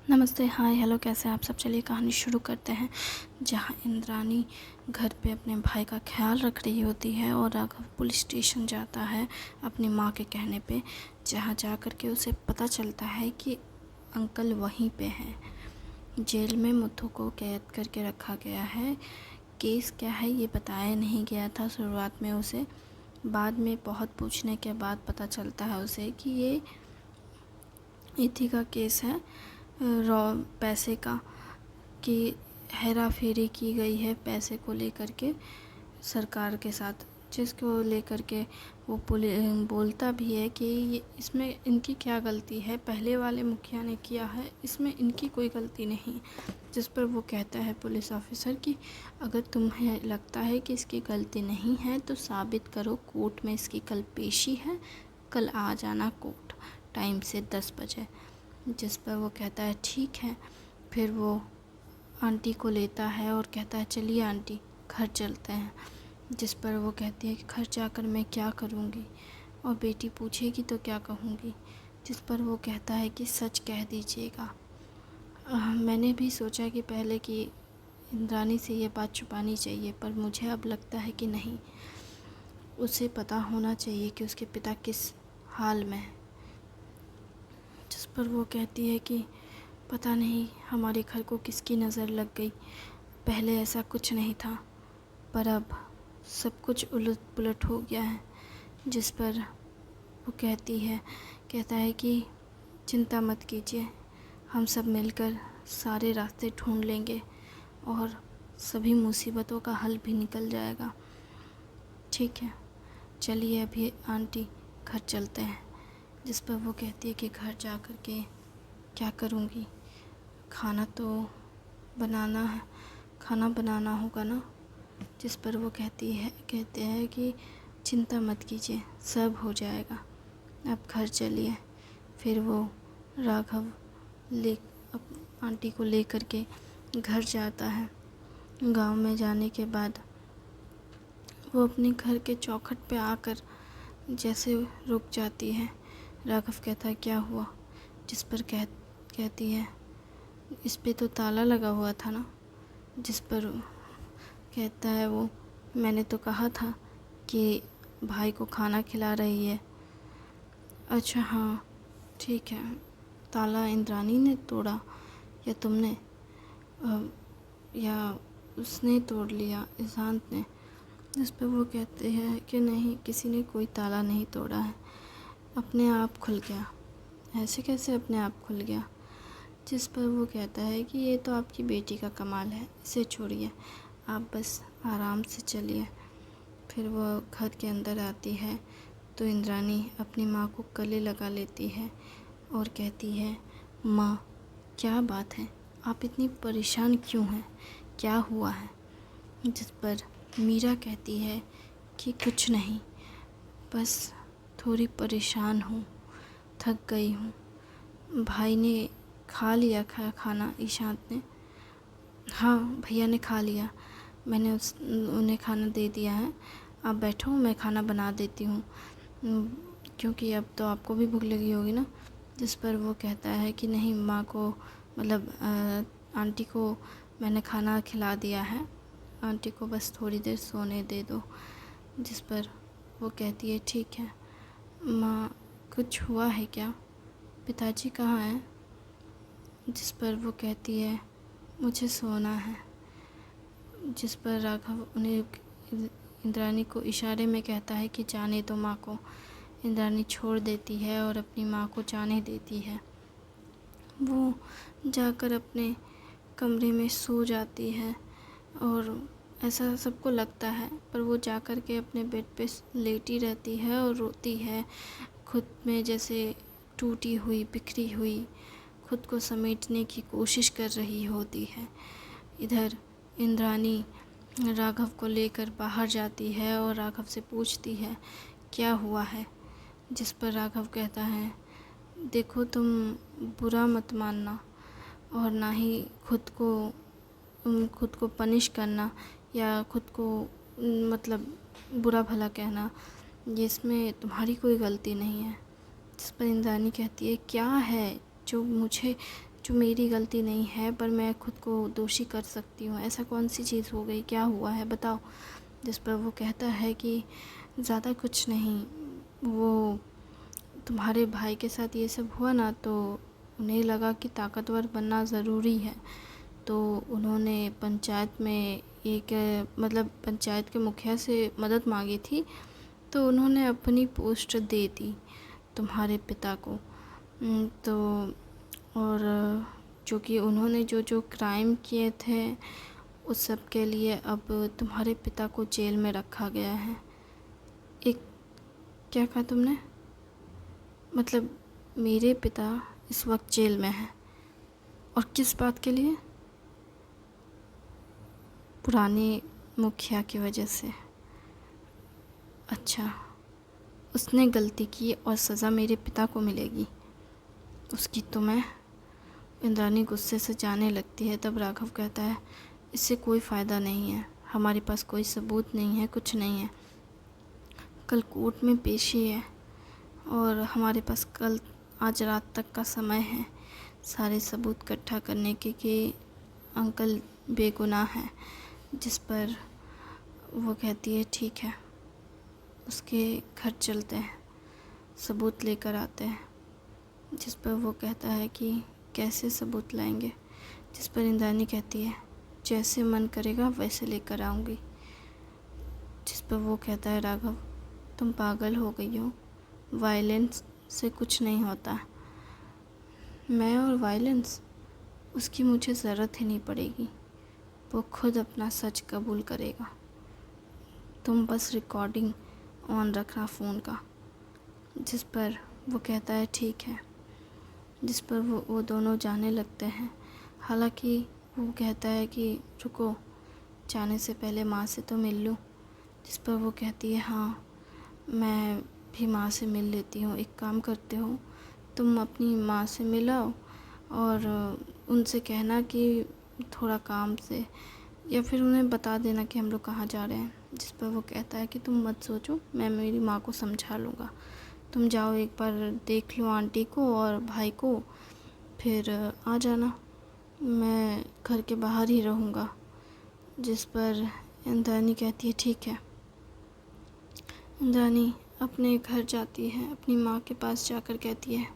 नमस्ते, हाय, हेलो, कैसे हैं आप सब। चलिए कहानी शुरू करते हैं। जहाँ इंद्राणी घर पे अपने भाई का ख्याल रख रही होती है और राघव पुलिस स्टेशन जाता है अपनी माँ के कहने पे। जहाँ जा कर के उसे पता चलता है कि अंकल वहीं पे हैं। जेल में मुथु को कैद करके रखा गया है। केस क्या है ये बताया नहीं गया था शुरुआत में उसे। बाद में बहुत पूछने के बाद पता चलता है उसे कि ये इथी का केस है, रॉ पैसे का, कि हेरा फेरी की गई है पैसे को लेकर के सरकार के साथ, जिसको लेकर के वो बोलता भी है कि ये इसमें इनकी क्या गलती है, पहले वाले मुखिया ने किया है, इसमें इनकी कोई गलती नहीं। जिस पर वो कहता है पुलिस ऑफिसर कि अगर तुम्हें लगता है कि इसकी गलती नहीं है तो साबित करो, कोर्ट में इसकी कल पेशी है, कल आ जाना कोर्ट टाइम से 10 बजे। जिस पर वो कहता है ठीक है। फिर वो आंटी को लेता है और कहता है चलिए आंटी घर चलते हैं। जिस पर वो कहती है कि घर जाकर मैं क्या करूँगी और बेटी पूछेगी तो क्या कहूँगी। जिस पर वो कहता है कि सच कह दीजिएगा। मैंने भी सोचा कि पहले कि इंद्राणी से ये बात छुपानी चाहिए, पर मुझे अब लगता है कि नहीं, उसे पता होना चाहिए कि उसके पिता किस हाल में है। जिस पर वो कहती है कि पता नहीं हमारे घर को किसकी नज़र लग गई, पहले ऐसा कुछ नहीं था पर अब सब कुछ उलट पुलट हो गया है। जिस पर वो कहता है कि चिंता मत कीजिए, हम सब मिलकर सारे रास्ते ढूंढ लेंगे और सभी मुसीबतों का हल भी निकल जाएगा। ठीक है, चलिए अभी आंटी घर चलते हैं। जिस पर वो कहती है कि घर जा कर के क्या करूँगी, खाना तो बनाना है, खाना बनाना होगा ना। जिस पर वो कहते हैं कि चिंता मत कीजिए, सब हो जाएगा, अब घर चलिए। फिर वो राघव आंटी को लेकर के घर जाता है। गांव में जाने के बाद वो अपने घर के चौखट पे आकर जैसे रुक जाती है। राघव कहता है क्या हुआ। जिस पर कहती है इस पे तो ताला लगा हुआ था ना। जिस पर कहता है वो मैंने तो कहा था कि भाई को खाना खिला रही है। अच्छा हाँ ठीक है, ताला इंद्राणी ने तोड़ा या तुमने, या उसने तोड़ लिया ईशांत ने। जिस पर वो कहते हैं कि नहीं, किसी ने कोई ताला नहीं तोड़ा है, अपने आप खुल गया। ऐसे कैसे अपने आप खुल गया। जिस पर वो कहता है कि ये तो आपकी बेटी का कमाल है, इसे छोड़िए, आप बस आराम से चलिए। फिर वो घर के अंदर आती है तो इंद्राणी अपनी माँ को गले लगा लेती है और कहती है माँ क्या बात है, आप इतनी परेशान क्यों हैं, क्या हुआ है। जिस पर मीरा कहती है कि कुछ नहीं, बस थोड़ी परेशान हूँ, थक गई हूँ। भाई ने खा लिया खाना ईशांत ने। हाँ भैया ने खा लिया, मैंने उन्हें खाना दे दिया है, आप बैठो मैं खाना बना देती हूँ, क्योंकि अब तो आपको भी भूख लगी होगी ना। जिस पर वो कहता है कि नहीं, माँ को मतलब आंटी को मैंने खाना खिला दिया है, आंटी को बस थोड़ी देर सोने दे दो। जिस पर वो कहती है ठीक है। माँ कुछ हुआ है क्या, पिताजी कहाँ हैं। जिस पर वो कहती है मुझे सोना है। जिस पर राघव उन्हें इंद्राणी को इशारे में कहता है कि जाने दो माँ को। इंद्राणी छोड़ देती है और अपनी माँ को जाने देती है। वो जाकर अपने कमरे में सो जाती है और ऐसा सबको लगता है, पर वो जाकर के अपने बेड पे लेटी रहती है और रोती है, खुद में जैसे टूटी हुई बिखरी हुई, खुद को समेटने की कोशिश कर रही होती है। इधर इंद्राणी राघव को लेकर बाहर जाती है और राघव से पूछती है क्या हुआ है। जिस पर राघव कहता है देखो, तुम बुरा मत मानना और ना ही खुद को पनिश करना या खुद को मतलब बुरा भला कहना, जिसमें तुम्हारी कोई गलती नहीं है। जिस पर इंद्राणी कहती है क्या है जो मुझे जो मेरी गलती नहीं है, पर मैं खुद को दोषी कर सकती हूँ। ऐसा कौन सी चीज़ हो गई, क्या हुआ है बताओ। जिस पर वो कहता है कि ज़्यादा कुछ नहीं, वो तुम्हारे भाई के साथ ये सब हुआ ना, तो उन्हें लगा कि ताकतवर बनना ज़रूरी है, तो उन्होंने पंचायत में मतलब पंचायत के मुखिया से मदद मांगी थी, तो उन्होंने अपनी पोस्ट दे दी तुम्हारे पिता को। तो और जो कि उन्होंने जो जो क्राइम किए थे उस सब के लिए अब तुम्हारे पिता को जेल में रखा गया है। एक क्या कहा तुमने? मतलब मेरे पिता इस वक्त जेल में हैं, और किस बात के लिए? पुराने मुखिया की वजह से। अच्छा, उसने गलती की और सज़ा मेरे पिता को मिलेगी उसकी। तो मैं इंद्रानी गुस्से से जाने लगती है। तब राघव कहता है, इससे कोई फ़ायदा नहीं है, हमारे पास कोई सबूत नहीं है, कुछ नहीं है। कल कोर्ट में पेशी है और हमारे पास आज रात तक का समय है सारे सबूत इकट्ठा करने के कि अंकल बेगुनाह हैं। जिस पर वो कहती है ठीक है, उसके घर चलते हैं, सबूत लेकर आते हैं। जिस पर वो कहता है कि कैसे सबूत लाएंगे? जिस पर इंद्रानी कहती है, जैसे मन करेगा वैसे लेकर आऊँगी। जिस पर वो कहता है, राघव तुम पागल हो गई हो, वायलेंस से कुछ नहीं होता। मैं और वायलेंस, उसकी मुझे ज़रूरत ही नहीं पड़ेगी, वो खुद अपना सच कबूल करेगा। तुम बस रिकॉर्डिंग ऑन रखना फ़ोन का। जिस पर वो कहता है ठीक है। जिस पर वो दोनों जाने लगते हैं। हालांकि वो कहता है कि रुको, जाने से पहले माँ से तो मिल लूँ। जिस पर वो कहती है हाँ, मैं भी माँ से मिल लेती हूँ। एक काम करते हो, तुम अपनी माँ से मिलाओ और उनसे कहना कि थोड़ा काम से, या फिर उन्हें बता देना कि हम लोग कहाँ जा रहे हैं। जिस पर वो कहता है कि तुम मत सोचो, मैं मेरी माँ को समझा लूँगा, तुम जाओ एक बार देख लो आंटी को और भाई को, फिर आ जाना, मैं घर के बाहर ही रहूँगा। जिस पर इंद्रानी कहती है ठीक है। इंद्रानी अपने घर जाती है, अपनी माँ के पास जाकर कहती है,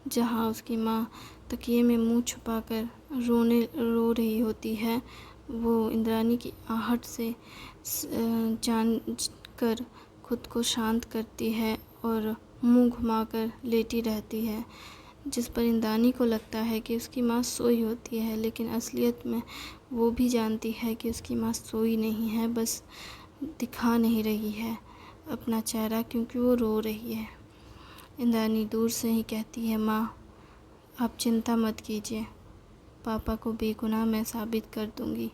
जहाँ उसकी माँ तकिए में मुंह छुपाकर रो रही होती है। वो इंद्रानी की आहट से जान कर खुद को शांत करती है और मुंह घुमाकर लेटी रहती है। जिस पर इंद्रानी को लगता है कि उसकी माँ सोई होती है, लेकिन असलियत में वो भी जानती है कि उसकी माँ सोई नहीं है, बस दिखा नहीं रही है अपना चेहरा, क्योंकि वो रो रही है। इंद्रानी दूर से ही कहती है, माँ आप चिंता मत कीजिए, पापा को बेगुनाह मैं साबित कर दूँगी,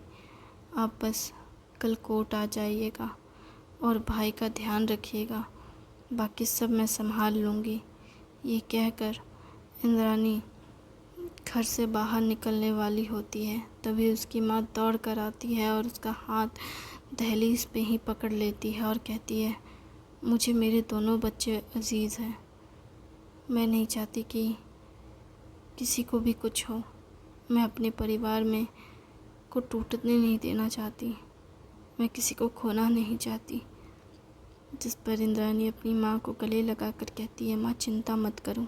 आप बस कल कोर्ट आ जाइएगा और भाई का ध्यान रखिएगा, बाकी सब मैं संभाल लूँगी। ये कहकर इंद्रानी घर से बाहर निकलने वाली होती है, तभी उसकी माँ दौड़ कर आती है और उसका हाथ दहलीज पे ही पकड़ लेती है और कहती है, मुझे मेरे दोनों बच्चे अजीज़ हैं, मैं नहीं चाहती कि किसी को भी कुछ हो, मैं अपने परिवार में को टूटने नहीं देना चाहती, मैं किसी को खोना नहीं चाहती। जिस पर इंद्रानी अपनी माँ को गले लगा कर कहती है, माँ चिंता मत करो,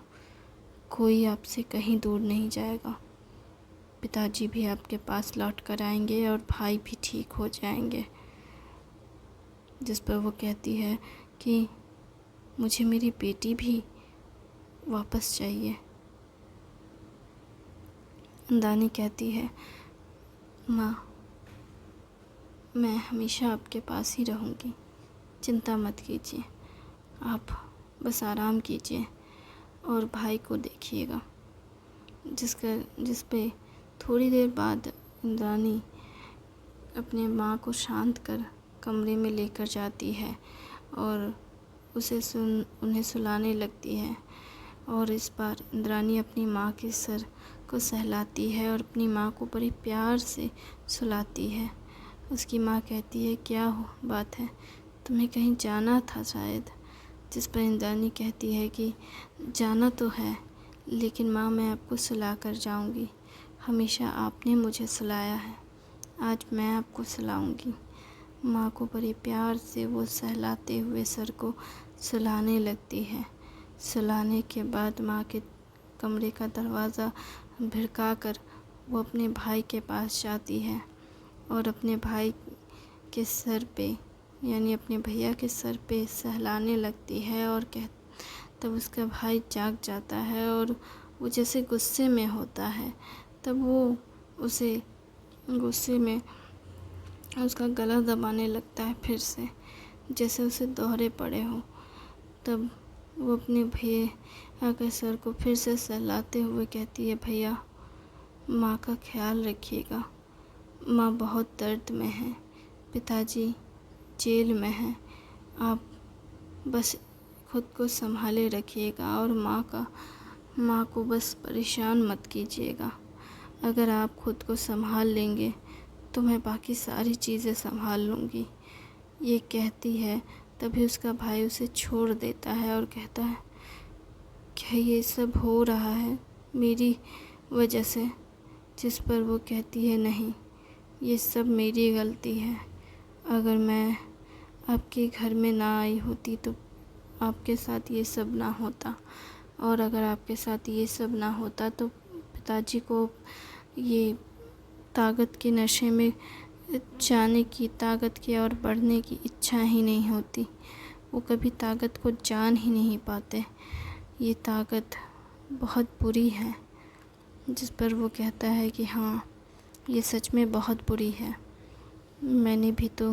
कोई आपसे कहीं दूर नहीं जाएगा, पिताजी भी आपके पास लौट कर आएंगे और भाई भी ठीक हो जाएंगे। जिस पर वो कहती है कि मुझे मेरी बेटी भी वापस चाहिए। इंद्रानी कहती है, माँ मैं हमेशा आपके पास ही रहूँगी, चिंता मत कीजिए, आप बस आराम कीजिए और भाई को देखिएगा। जिस पे थोड़ी देर बाद इंद्रानी अपने माँ को शांत कर कमरे में लेकर जाती है और उन्हें सुलाने लगती है। और इस बार इंद्रानी अपनी माँ के सर को सहलाती है और अपनी माँ को बड़े प्यार से सुलाती है। उसकी माँ कहती है, क्या बात है, तुम्हें कहीं जाना था शायद। जिस पर इंद्रानी कहती है कि जाना तो है, लेकिन माँ मैं आपको सुला कर जाऊँगी, हमेशा आपने मुझे सुलाया है, आज मैं आपको सुलाऊंगी। माँ को बड़े प्यार से वो सहलाते हुए सर को सुलाने लगती है। सुलाने के बाद माँ के कमरे का दरवाज़ा भिड़का कर वो अपने भाई के पास जाती है और अपने भाई के सर पे, यानी अपने भैया के सर पे सहलाने लगती है और तब उसका भाई जाग जाता है और वो जैसे गुस्से में होता है। तब वो उसे गुस्से में उसका गला दबाने लगता है फिर से, जैसे उसे दौरे पड़े हो। तब वो अपने भैया के सर को फिर से सहलाते हुए कहती है, भैया माँ का ख्याल रखिएगा, माँ बहुत दर्द में है, पिताजी जेल में हैं, आप बस खुद को संभाले रखिएगा और माँ को बस परेशान मत कीजिएगा। अगर आप खुद को संभाल लेंगे तो मैं बाकी सारी चीज़ें संभाल लूँगी। ये कहती है, तभी उसका भाई उसे छोड़ देता है और कहता है, क्या ये सब हो रहा है मेरी वजह से? जिस पर वो कहती है, नहीं, ये सब मेरी गलती है। अगर मैं आपके घर में ना आई होती तो आपके साथ ये सब ना होता, और अगर आपके साथ ये सब ना होता तो पिताजी को ये ताकत के नशे में जाने की, ताकत की और बढ़ने की इच्छा ही नहीं होती। वो कभी ताकत को जान ही नहीं पाते। ये ताकत बहुत बुरी है। जिस पर वो कहता है कि हाँ, ये सच में बहुत बुरी है। मैंने भी तो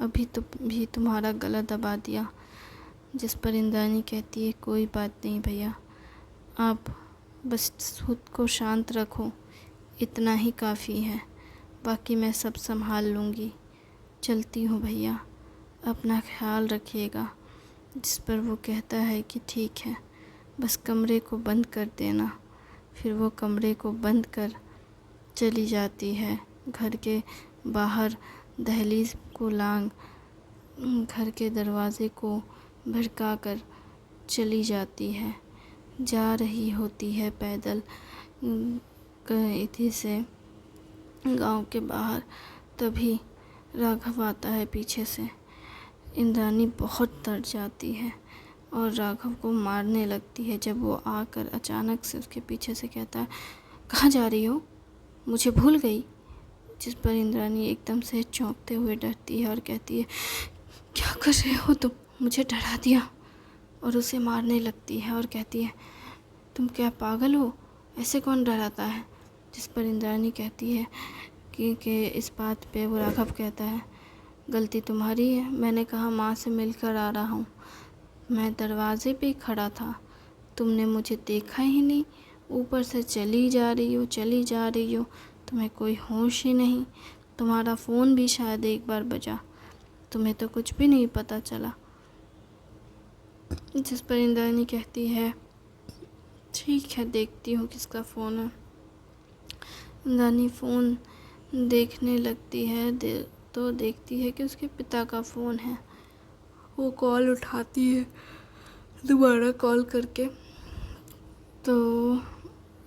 अभी तो भी तुम्हारा गला दबा दिया। जिस पर इंद्राणी कहती है, कोई बात नहीं भैया, आप बस खुद को शांत रखो, इतना ही काफ़ी है, बाकी मैं सब संभाल लूँगी। चलती हूँ भैया, अपना ख्याल रखिएगा। जिस पर वो कहता है कि ठीक है, बस कमरे को बंद कर देना। फिर वो कमरे को बंद कर चली जाती है। घर के बाहर दहलीज को लांग घर के दरवाज़े को भड़का कर चली जाती है। जा रही होती है पैदल इधर से गांव के बाहर। तभी राघव आता है पीछे से। इंद्राणी बहुत डर जाती है और राघव को मारने लगती है। जब वो आकर अचानक से उसके पीछे से कहता है, कहाँ जा रही हो, मुझे भूल गई? जिस पर इंद्राणी एकदम से चौंकते हुए डरती है और कहती है, क्या कर रहे हो तुम, मुझे डरा दिया। और उसे मारने लगती है और कहती है, तुम क्या पागल हो, ऐसे कौन डराता है? जिस पर इंद्राणी कहती है कि इस बात पे वो राघव कहता है, गलती तुम्हारी है, मैंने कहा माँ से मिलकर आ रहा हूँ, मैं दरवाजे पे खड़ा था, तुमने मुझे देखा ही नहीं, ऊपर से चली जा रही हो, तुम्हें कोई होश ही नहीं, तुम्हारा फ़ोन भी शायद एक बार बजा, तुम्हें तो कुछ भी नहीं पता चला। जिस पर इंद्राणी कहती है, ठीक है, देखती हूँ किसका फ़ोन है। इंद्राणी फ़ोन देखने लगती है तो देखती है कि उसके पिता का फ़ोन है। वो कॉल उठाती है दोबारा कॉल करके। तो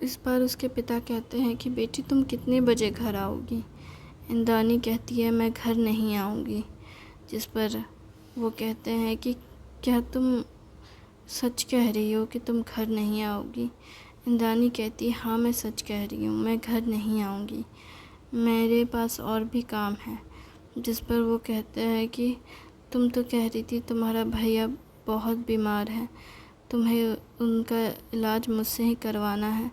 इस बार उसके पिता कहते हैं कि बेटी तुम कितने बजे घर आओगी? इंद्राणी कहती है, मैं घर नहीं आऊँगी। जिस पर वो कहते हैं कि क्या तुम सच कह रही हो कि तुम घर नहीं आओगी? इंद्राणी कहती है, हाँ मैं सच कह रही हूँ, मैं घर नहीं आऊँगी, मेरे पास और भी काम है। जिस पर वो कहते हैं कि तुम तो कह रही थी तुम्हारा भैया बहुत बीमार है, तुम्हें उनका इलाज मुझसे ही करवाना है।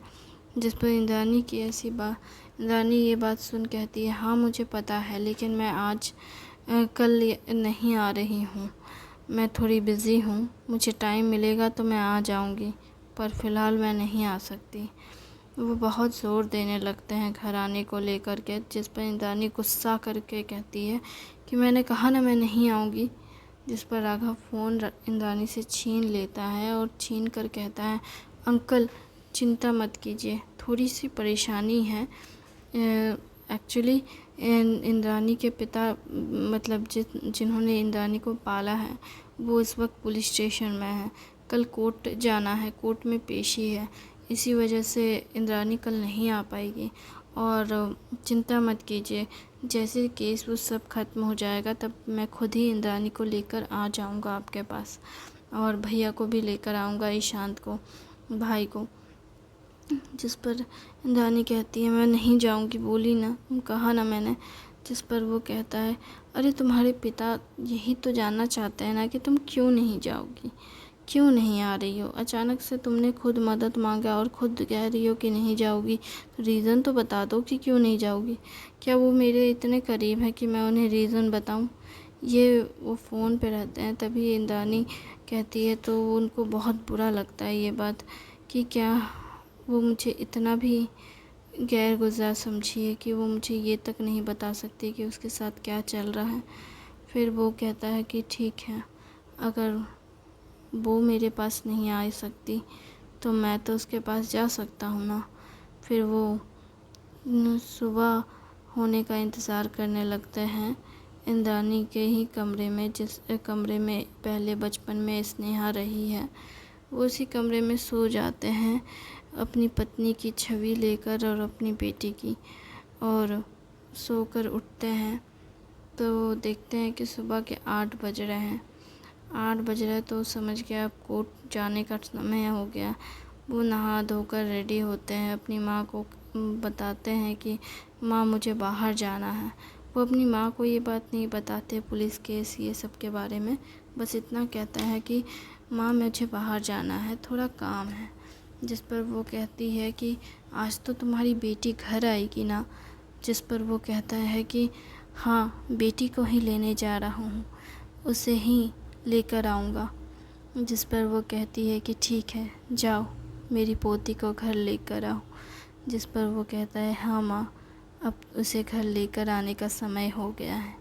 जिस पर इंद्राणी की ऐसी बात इंद्राणी ये बात सुन कहती है, हाँ मुझे पता है, लेकिन मैं आज कल नहीं आ रही हूँ, मैं थोड़ी बिज़ी हूँ, मुझे टाइम मिलेगा तो मैं आ जाऊँगी, पर फ़िलहाल मैं नहीं आ सकती। वो बहुत ज़ोर देने लगते हैं घर आने को लेकर के। जिस पर इंद्राणी गुस्सा करके कहती है कि मैंने कहा ना मैं नहीं आऊँगी। जिस पर राघव फ़ोन इंद्राणी से छीन लेता है और छीन कर कहता है, अंकल चिंता मत कीजिए, थोड़ी सी परेशानी है। एक्चुअली इंद्राणी के पिता, मतलब जिन्होंने इंद्राणी को पाला है, वो इस वक्त पुलिस स्टेशन में है, कल कोर्ट जाना है, कोर्ट में पेशी है, इसी वजह से इंद्रानी कल नहीं आ पाएगी। और चिंता मत कीजिए, जैसे केस वो सब ख़त्म हो जाएगा तब मैं खुद ही इंद्रानी को लेकर आ जाऊंगा आपके पास, और भैया को भी लेकर आऊँगा, ईशांत को, भाई को। जिस पर इंद्रानी कहती है मैं नहीं जाऊंगी, बोली ना, कहा ना मैंने। जिस पर वो कहता है अरे तुम्हारे पिता यही तो जानना चाहते हैं ना कि तुम क्यों नहीं जाओगी, क्यों नहीं आ रही हो। अचानक से तुमने खुद मदद मांगा और खुद कह रही हो कि नहीं जाओगी, तो रीज़न तो बता दो कि क्यों नहीं जाओगी। क्या वो मेरे इतने करीब हैं कि मैं उन्हें रीज़न बताऊं। ये वो फ़ोन पे रहते हैं। तभी इंद्रानी कहती है तो उनको बहुत बुरा लगता है ये बात कि क्या वो मुझे इतना भी गैर गुज़ार समझी है कि वो मुझे ये तक नहीं बता सकती कि उसके साथ क्या चल रहा है। फिर वो कहता है कि ठीक है, अगर वो मेरे पास नहीं आ सकती तो मैं तो उसके पास जा सकता हूँ ना। फिर वो सुबह होने का इंतज़ार करने लगते हैं इंद्रानी के ही कमरे में, जिस कमरे में पहले बचपन में स्नेहा रही है। वो उसी कमरे में सो जाते हैं अपनी पत्नी की छवि लेकर और अपनी बेटी की, और सोकर उठते हैं तो देखते हैं कि सुबह के 8 बज रहे हैं। 8 बज रहे तो समझ गया अब कोर्ट जाने का समय हो गया। वो नहा धोकर रेडी होते हैं, अपनी माँ को बताते हैं कि माँ मुझे बाहर जाना है। वो अपनी माँ को ये बात नहीं बताते पुलिस केस ये सब के बारे में, बस इतना कहता है कि माँ मुझे बाहर जाना है, थोड़ा काम है। जिस पर वो कहती है कि आज तो तुम्हारी बेटी घर आएगी ना। जिस पर वो कहता है कि हाँ, बेटी को ही लेने जा रहा हूँ, उसे ही लेकर आऊँगा। जिस पर वो कहती है कि ठीक है, जाओ मेरी पोती को घर लेकर आओ। जिस पर वो कहता है हाँ माँ, अब उसे घर लेकर आने का समय हो गया है,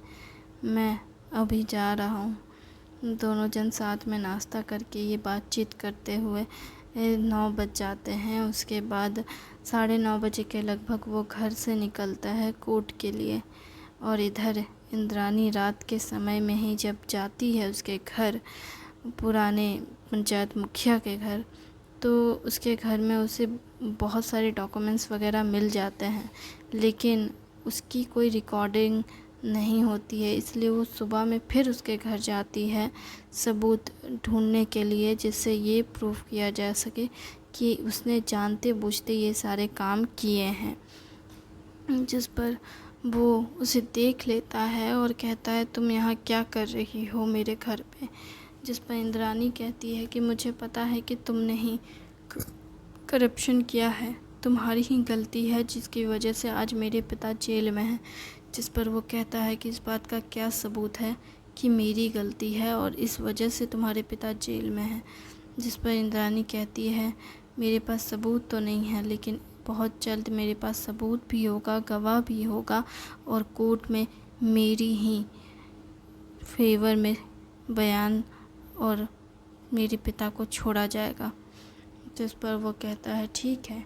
मैं अभी जा रहा हूँ। दोनों जन साथ में नाश्ता करके ये बातचीत करते हुए 9 बज जाते हैं। उसके बाद 9:30 बजे के लगभग वो घर से निकलता है कोर्ट के लिए। और इधर इंद्रानी रात के समय में ही जब जाती है उसके घर, पुराने पंचायत मुखिया के घर, तो उसके घर में उसे बहुत सारे डॉक्यूमेंट्स वगैरह मिल जाते हैं, लेकिन उसकी कोई रिकॉर्डिंग नहीं होती है। इसलिए वो सुबह में फिर उसके घर जाती है सबूत ढूंढने के लिए, जिससे ये प्रूफ किया जा सके कि उसने जानते बूझते ये सारे काम किए हैं। जिस पर वो उसे देख लेता है और कहता है तुम यहाँ क्या कर रही हो मेरे घर पे। जिस पर इंद्रानी कहती है कि मुझे पता है कि तुमने ही करप्शन किया है, तुम्हारी ही गलती है जिसकी वजह से आज मेरे पिता जेल में हैं। जिस पर वो कहता है कि इस बात का क्या सबूत है कि मेरी गलती है और इस वजह से तुम्हारे पिता जेल में हैं। जिस पर इंद्रानी कहती है मेरे पास सबूत तो नहीं है, लेकिन बहुत जल्द मेरे पास सबूत भी होगा, गवाह भी होगा, और कोर्ट में मेरी ही फेवर में बयान और मेरे पिता को छोड़ा जाएगा। जिस पर वो कहता है ठीक है,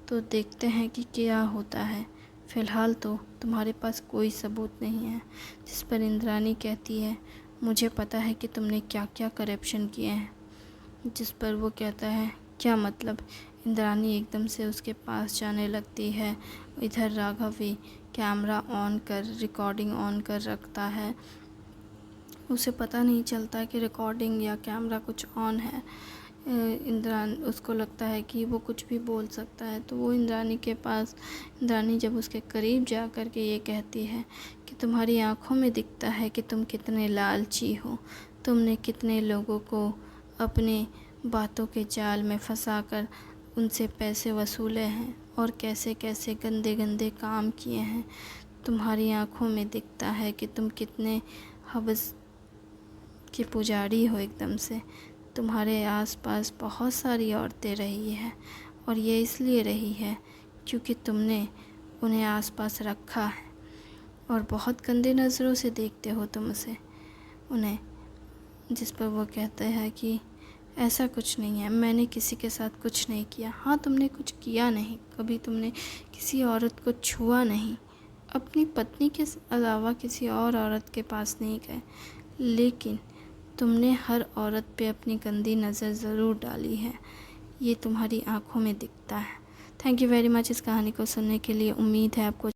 तो देखते हैं कि क्या होता है, फ़िलहाल तो तुम्हारे पास कोई सबूत नहीं है। जिस पर इंद्रानी कहती है मुझे पता है कि तुमने क्या क्या करप्शन किए हैं। जिस पर वो कहता है क्या मतलब। इंद्रानी एकदम से उसके पास जाने लगती है। इधर राघव भी कैमरा ऑन कर रिकॉर्डिंग ऑन कर रखता है। उसे पता नहीं चलता कि रिकॉर्डिंग या कैमरा कुछ ऑन है। उसको लगता है कि वो कुछ भी बोल सकता है, तो वो इंद्रानी जब उसके करीब जा कर के ये कहती है कि तुम्हारी आँखों में दिखता है कि तुम कितने लालची हो, तुमने कितने लोगों को अपने बातों के जाल में फंसाकर उनसे पैसे वसूले हैं और कैसे कैसे गंदे गंदे काम किए हैं। तुम्हारी आँखों में दिखता है कि तुम कितने हवस के पुजारी हो। एकदम से तुम्हारे आसपास बहुत सारी औरतें रही हैं, और ये इसलिए रही है क्योंकि तुमने उन्हें आसपास रखा है और बहुत गंदे नज़रों से देखते हो तुम उन्हें। जिस पर वो कहते हैं कि ऐसा कुछ नहीं है, मैंने किसी के साथ कुछ नहीं किया। हाँ, तुमने कुछ किया नहीं, कभी तुमने किसी औरत को छुआ नहीं, अपनी पत्नी के अलावा किसी और औरत के पास नहीं गए, लेकिन तुमने हर औरत पे अपनी गंदी नज़र ज़रूर डाली है। ये तुम्हारी आँखों में दिखता है। थैंक यू वेरी मच इस कहानी को सुनने के लिए। उम्मीद है आपको